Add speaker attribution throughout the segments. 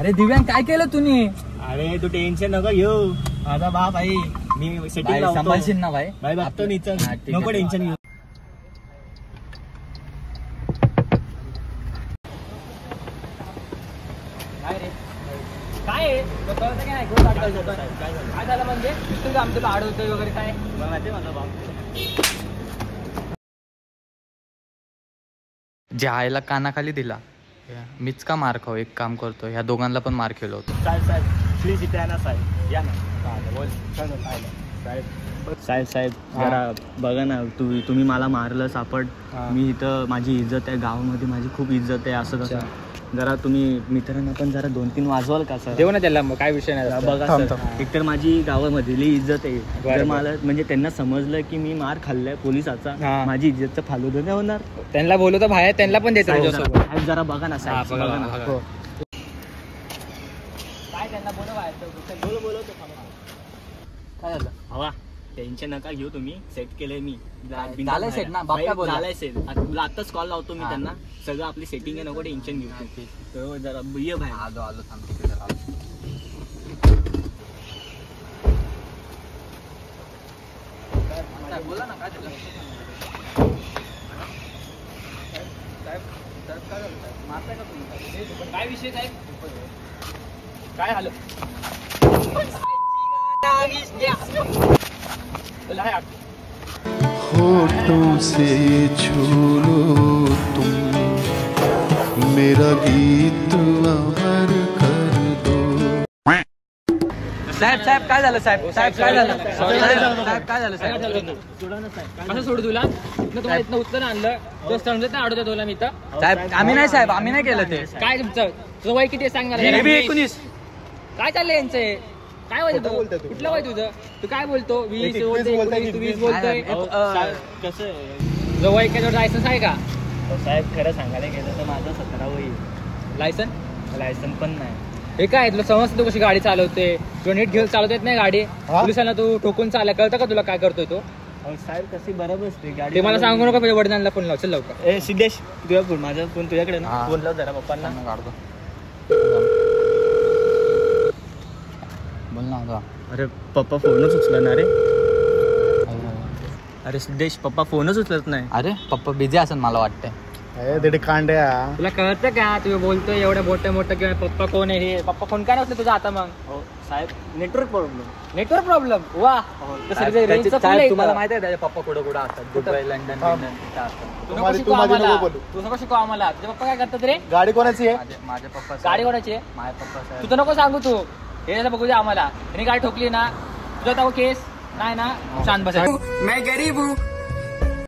Speaker 1: अरे दिव्यांग काय केलं तुम्ही?
Speaker 2: अरे तू टेन्शन नको घेऊ, माझा बाप आहे, मी सेटिंग
Speaker 1: सांभाळशील ना भाई?
Speaker 2: भाई बघतो नको टेन्शन घेऊ.
Speaker 1: काय झालं म्हणजे आमचं आड होतोय वगैरे काय
Speaker 2: माहिती माझा बाप.
Speaker 3: ज्या आईला कानाखाली दिला मीच का मार खाऊ? एक काम करतो, ह्या दोघांना पण मार केलो होतो.
Speaker 2: साहेब प्लीज इथे ना साहेब, या ना. बोल साहेब साहेब जरा बघा ना, तुम्ही मला मारलं सापड, मी इथं माझी इज्जत आहे, गावामध्ये माझी खूप इज्जत आहे, असं कसं जरा तुम्ही मित्रांना पण जरा 2-3 वाजवाल का सर?
Speaker 1: देऊ ना त्याला, मग काय विषय नाही.
Speaker 2: बघा सर, एकतर माझी गावामधली इज्जत आहे, जर मला म्हणजे त्यांना समजलं की मी मार खाल्लाय पोलिसाचा, माझी इज्जतचं फालुदं नाही होणार.
Speaker 1: त्यांना बोलवतो बाहेर, त्यांना पण देतो.
Speaker 2: साहेब जरा बघा ना साहेब, बघा ना.
Speaker 1: काय त्यांना बोलवतो. काय झालं?
Speaker 2: हवा टेन्शन नका घेऊ, तुम्ही सेट केलंय मी.
Speaker 1: झालंय सेट ना? बाप काय बोलला?
Speaker 2: झालंय सेट. तुला आताच कॉल लावतो मी त्यांना, सगळं आपली सेटिंग आहे, नको टेन्शन घेऊ. तो जरा ये बाहेर.
Speaker 3: आलो थांबते जरा.
Speaker 1: बोला ना, काय झालं? मारताय का तुम्ही? काय विषय काय झालं?
Speaker 4: होठों से छू लो तुम, मेरा गीत अमर कर दो.
Speaker 1: साहेब काय झालं? साहेब काय झालं? साहेब काय झालं? साहेब कसं सोडू तुला? तुम्हाला इथनं उचलून आणलं, तो समजत नाही आडवतो तुला मी इथं. साहेब आम्ही नाही, साहेब आम्ही नाही केलं ते. काय तुझं वय किती सांगणार? 19. काय चाललंय यांचं? काय वय तुझं? कुठलं वय तुझं? तू काय बोलतो? 20 बोलतोय.
Speaker 2: कसं
Speaker 1: तुझं वय काय? लायसन्स आहे का?
Speaker 2: साहेब खरं सांगायला गेलं तर माझं 17 वय. लायसन पण नाही.
Speaker 1: हे काय तुला समजतं तू कशी गाडी चालवते? तुला नीट घेऊन चालवता येत नाही गाडी? पोलिसांना तू ठोकून चालला, कळतं का तुला काय करतोय तो?
Speaker 2: साहेब कशी बरोबर असते गाडी.
Speaker 1: ते मला सांगू नका, पहिले वडिलांना फोन लाव. चल लवकर.
Speaker 2: ए सिद्धेश, तुझ्या फोन, माझा फोन तुझ्याकडे ना, फोन लाव जरा पप्पांना.
Speaker 3: काढतो. बोल ना.
Speaker 2: अरे पप्पा फोनच उचलत ना रे. अरे सिद्धेश, पप्पा फोनच उचलत नाही.
Speaker 3: अरे पप्पा बिझी असेल मला वाटतंय.
Speaker 1: तुला कळतं का तुम्ही बोलतोय एवढं मोठं किंवा पप्पा कोण आहे हे? पप्पा फोन काय नसलं तुझा आता? मग
Speaker 2: साहेब नेटवर्क
Speaker 1: प्रॉब्लेम. वा,
Speaker 3: तुम्हाला माहिती आहे त्याचे पप्पा कुठं असतात? दुबई, लंडन
Speaker 1: तू नको शिकव आम्हाला. तुझे पप्पा काय करतात रे?
Speaker 4: गाडी कोणाची आहे?
Speaker 3: माझ्या पप्पा.
Speaker 1: गाडी कोणाची आहे?
Speaker 3: माझ्या पप्पा.
Speaker 1: तू तर नको सांगू, तू हे बघू दे आम्हाला. त्यांनी गाडी ठोकली ना, तुझा तो केस नाही ना, शांत बस. मैं गरीब हूँ.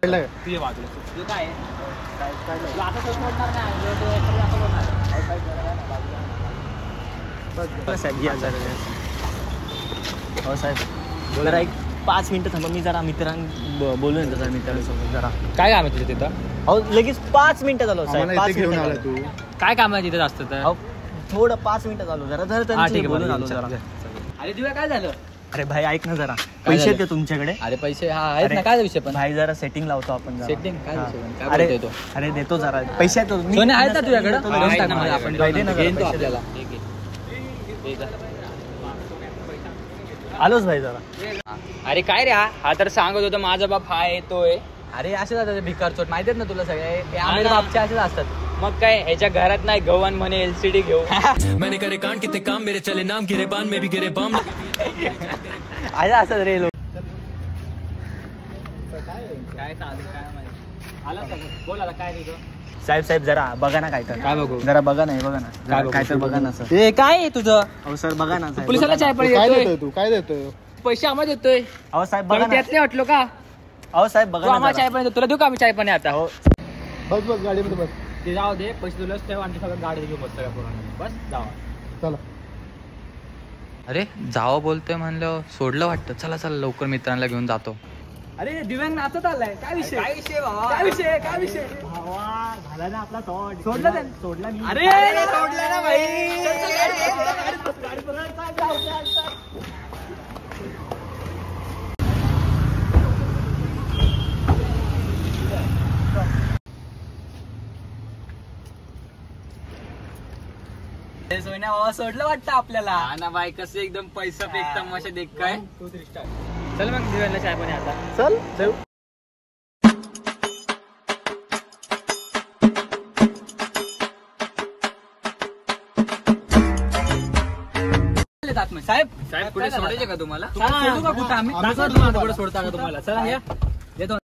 Speaker 1: तुझे बाजूला तुझं काय आहे?
Speaker 2: हो साहेब जरा एक 5 मिनिटं थांबा, मी जरा बोलून जरा मित्रांसोबत जरा.
Speaker 1: काय काम आहे तुझं तिथं?
Speaker 2: हो लगेच 5 मिनिटं झालो साहेब. 5 मिनिटं
Speaker 4: तू
Speaker 1: काय काम आहे तिथे जास्त तर?
Speaker 2: थोडं 5 मिनिटं झालो जरा बोलून आलो जरा.
Speaker 1: अरे तुला काय झालं?
Speaker 2: अरे भाई ऐक ना जरा, पैसे आहेत तुमच्याकडे?
Speaker 1: अरे पैसे आहेत ना, काय विषय? पण
Speaker 2: भाई जरा सेटिंग लावतो आपण.
Speaker 1: सेटिंग काय विषय?
Speaker 2: अरे देतो जरा पैसे आहेत
Speaker 1: ना तुझ्याकडे?
Speaker 2: आलोच भाई जरा.
Speaker 1: अरे काय रे, हा तर सांगत होता माझा बाप हा येतोय.
Speaker 3: अरे असेच असतात भिकार चोट, माहिती आहेत ना तुला सगळे आमिर बापचे असेच असतात.
Speaker 1: मग काय ह्याच्या घरात नाही गव्हाण म्हणे LCD घेऊ.
Speaker 5: मैंने करे कांड कितने काम, मेरे चले नाम, गिरे बान में भी गिरे बम.
Speaker 3: असे असतात रे लोक.
Speaker 1: काय चालू काय माहिती. आला का बोल, आता काय तुझं?
Speaker 2: साहेब जरा बघा ना काय तर.
Speaker 1: काय बघू?
Speaker 2: जरा बघा ना, हे बघा ना काय तर बघा ना सर.
Speaker 1: हे काय आहे तुझं?
Speaker 2: अहो सर बघा ना साहेब.
Speaker 1: पोलिसाला चाय पण
Speaker 4: काय
Speaker 1: देतोय,
Speaker 4: देतोय तू? काय देतोय?
Speaker 1: पैसे आम्हाला देतोय.
Speaker 2: अहो साहेब बघा ना.
Speaker 1: त्यातले वाटलो का?
Speaker 2: अहो साहेब
Speaker 1: तू
Speaker 2: बघा ना
Speaker 1: आम्हाला चाय पण देतो, तुला देऊ का आम्ही चाय पण आता?
Speaker 2: हो
Speaker 4: बस गाडीमध्ये बस.
Speaker 1: ते जाऊ दे, पैसे तुलाच ठेव आणि सगळं गाडी घेऊ बस सगळ्या पोरांना. बस जावा.
Speaker 4: चला.
Speaker 3: अरे जावं बोलतोय म्हणलं सोडलं वाटतं. चला लवकर मित्रांना घेऊन जातो.
Speaker 1: अरे दिव्यांग नाचत आलाय. काय विषय बाबा? काय विषय
Speaker 2: झाला ना आपला
Speaker 1: सोडला
Speaker 2: मी.
Speaker 1: अरे सोडला ना भाई. सोन्या बाबा सोडलं वाटतं आपल्याला ना बाई कसं एकदम पैसा फेकता मशा देख काय चल मग दिव्यांना चाय पाणी आता
Speaker 4: चल जाऊ.
Speaker 1: साहेब पुढे सोडायचे का तुम्हाला सोडू का कुठं आम्ही पुढे सोडता का तुम्हाला चला या येतो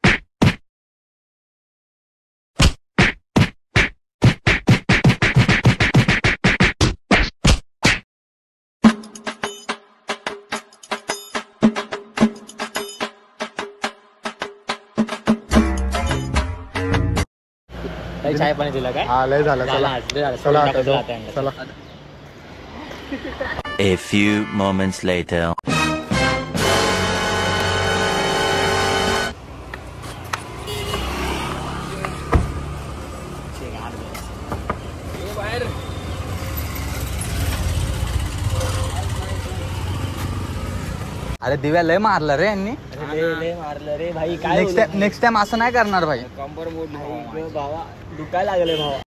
Speaker 2: चाय पाणी दिला काय
Speaker 4: हा लय झालं चला चला आता जाऊ. चला
Speaker 6: A few moments later.
Speaker 3: अरे दिव्या लय मारलं रे यांनी
Speaker 2: मारलं रे भाई काय
Speaker 3: नेक्स्ट टाइम असं नाही करणार भाई
Speaker 2: भावा दुखायला लागले भावा